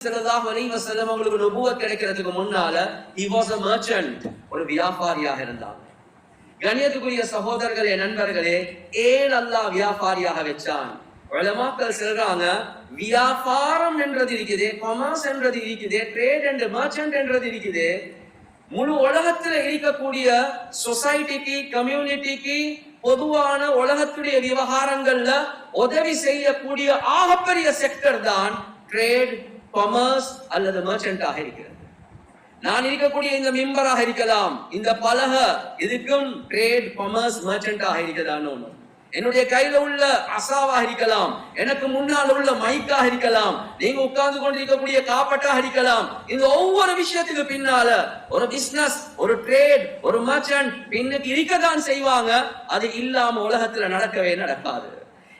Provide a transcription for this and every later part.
ஸல்லல்லாஹு அலைஹி வஸல்லம் அவங்களுக்கு நபுவத் கிடைக்கிறதுக்கு முன்னால he was a merchant, ஒரு வியாபாரியாக இருந்தாங்க. கண்ணியத்துக்குரிய சகோதரர்களே, நண்பர்களே, ஏன் அல்லாஹ் வியாபாரியாக வச்சான்? உலமாக்கள் சொல்றாங்க, வியாபாரம் என்றது இருக்குது, காமர்ஸ் என்றது இருக்குது, ட்ரேட் அண்ட் மர்ச்சன்ட் என்றது இருக்குது. முழு உலகத்துல இருக்கக்கூடிய சொசைட்டிக்கு, கம்யூனிட்டிக்கு, பொதுவான உலகத்துடைய விவகாரங்கள்ல உதவி செய்யக்கூடிய ஆகப்பெரிய செக்டர் தான் ட்ரேட், காமர்ஸ் அல்லது மர்ச்சன்டாக இருக்கிறது. நான் இருக்கக்கூடிய இந்த மிம்பராக இருக்கலாம், இந்த பலக இதுக்கும் ட்ரேட், காமர்ஸ், மர்ச்சன்டாக இருக்கிறதான்னு. என்னுடைய கையில உள்ள அசாவாக இருக்கலாம், எனக்கு முன்னால் உள்ள மைக்காக இருக்கலாம், நீங்க உட்கார்ந்து கொண்டிருக்கக்கூடிய காப்பட்டாக இருக்கலாம். இந்த ஒவ்வொரு விஷயத்துக்கு பின்னால ஒரு பிசினஸ், ஒரு ட்ரேட், ஒரு மர்ச்சன்ட் பின்னுக்கு இருக்கதான் செய்வாங்க. அது இல்லாம உலகத்துல நடக்கவே நடக்காது.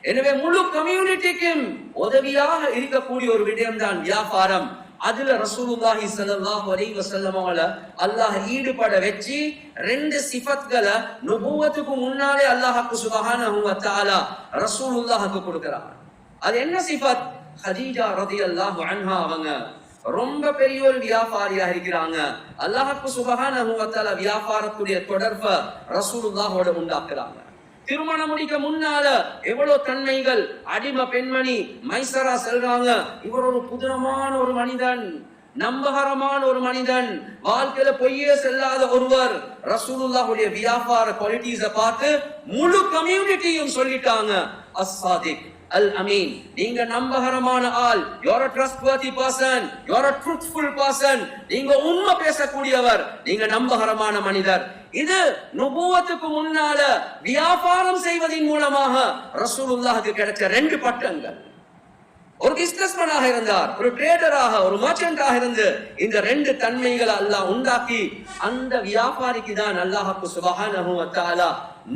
எனவே முழு கம்யூனிட்டிக்கும் உதவியாக இருக்கக்கூடிய ஒரு விடயம் தான் வியாபாரம். அதுல ரசூலுல்லாஹி ஸல்லல்லாஹு அலைஹி வஸல்லம் அல்லாஹ் ஈடுபட வச்சு ரெண்டு சிஃபத்களை நுபுவத்துக்கு முன்னாலே அல்லாஹ் சுப்ஹானஹு வ தஆலா ரசூலுல்லாஹ்க்கு கொடுக்கிறார். அது என்ன சிஃபத்? ஹதீஜா ரலியல்லாஹு அன்ஹா அவங்க ரொம்ப பெரிய ஒரு வியாபாரியாக இருக்கிறாங்க. அல்லாஹ் சுப்ஹானஹு வ தஆலா வியாபாரத்துடைய தொடர்பை ரசூலுல்லாஹோட உண்டாக்குறாங்க. திருமணம் முடிக்க முன்னால எவ்வளவு தன்மைகள். அடிமை பெண்மணி மைசரா செல்றாங்க, இவர் ஒரு புதுரமான ஒரு மனிதன், நம்பகரமான ஒரு மனிதன், வாழ்க்கையில பொய்யே செல்லாத ஒருவர். ரசூலுல்லாஹுடைய வியாபார குவாலிட்டிஸ பார்த்து முழு கம்யூனிட்டியும் சொல்லிட்டாங்க, அஸ்-சாதிக் அல் அமீன், நீங்க நம்பகரமான ஆள், you are a trustworthy person, you are a truthful person, நீங்க உண்மை பேசக்கூடியவர், நீங்க நம்பகரமான மனிதர். இது நுபுவத்துக்கு முன்னால வியாபாரம் செய்வதன் மூலமாக ரசூலுல்லாஹ்க்கு கிடைச்ச ரெண்டு பட்டங்கள். ஒரு பிசினஸ்மேனாக இருந்தார், ஒரு ட்ரேடராக, ஒரு மர்ச்சன்டாக இருந்து இந்த ரெண்டு தன்மைகளை அல்லாஹ் உண்டாக்கி அந்த வியாபாரிக்கு தான் அல்லாஹ் சுப்ஹானஹு வ தஆலா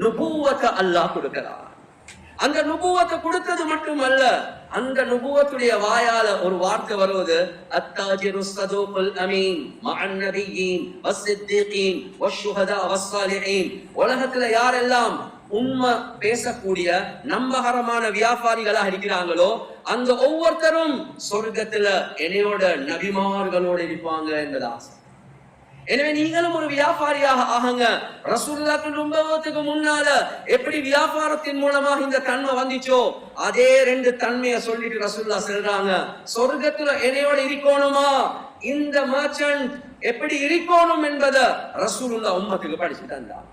நுபுவத்தை அல்லாஹ் கொடுக்கிறார். அந்த நுபுவத்தை கொடுத்தது மட்டுமல்ல, அந்த நுபுவத்துடைய வாயால ஒரு வார்த்தை வருவது, அத்தாஜிரு ஸதூகுல் அமீன் மஅன் நபிய்யீன் வஸ்ஸித்தீகீன் வஷ்ஷுஹதா வஸ்ஸாலிஹீன். உலகத்துல யாரெல்லாம் உண்மை பேசக்கூடிய நம்பகரமான வியாபாரிகளாக இருக்கிறாங்களோ அந்த ஒவ்வொருத்தரும் சொர்க்கத்துல என்னையோட நபிமார்களோடு இருப்பாங்க என்பது ஆசை. எனவே நீங்களும் ஒரு வியாபாரியாக ஆகுங்க. ரசூலுல்லாஹ்க்கு நுபுவத்துக்கு முன்னால எப்படி வியாபாரத்தின் மூலமாக இந்த தன்மை வந்துச்சோ அதே ரெண்டு தன்மையை சொல்லிட்டு ரசூலுல்லாஹ் சொல்றாங்க, சொர்க்கத்துல என்னையோட இருக்கணுமா, இந்த மர்ச்சன்ட் எப்படி இருக்கணும் என்பதை ரசூலுல்லாஹ் உம்மத்துக்கு படிச்சு தந்தாங்க.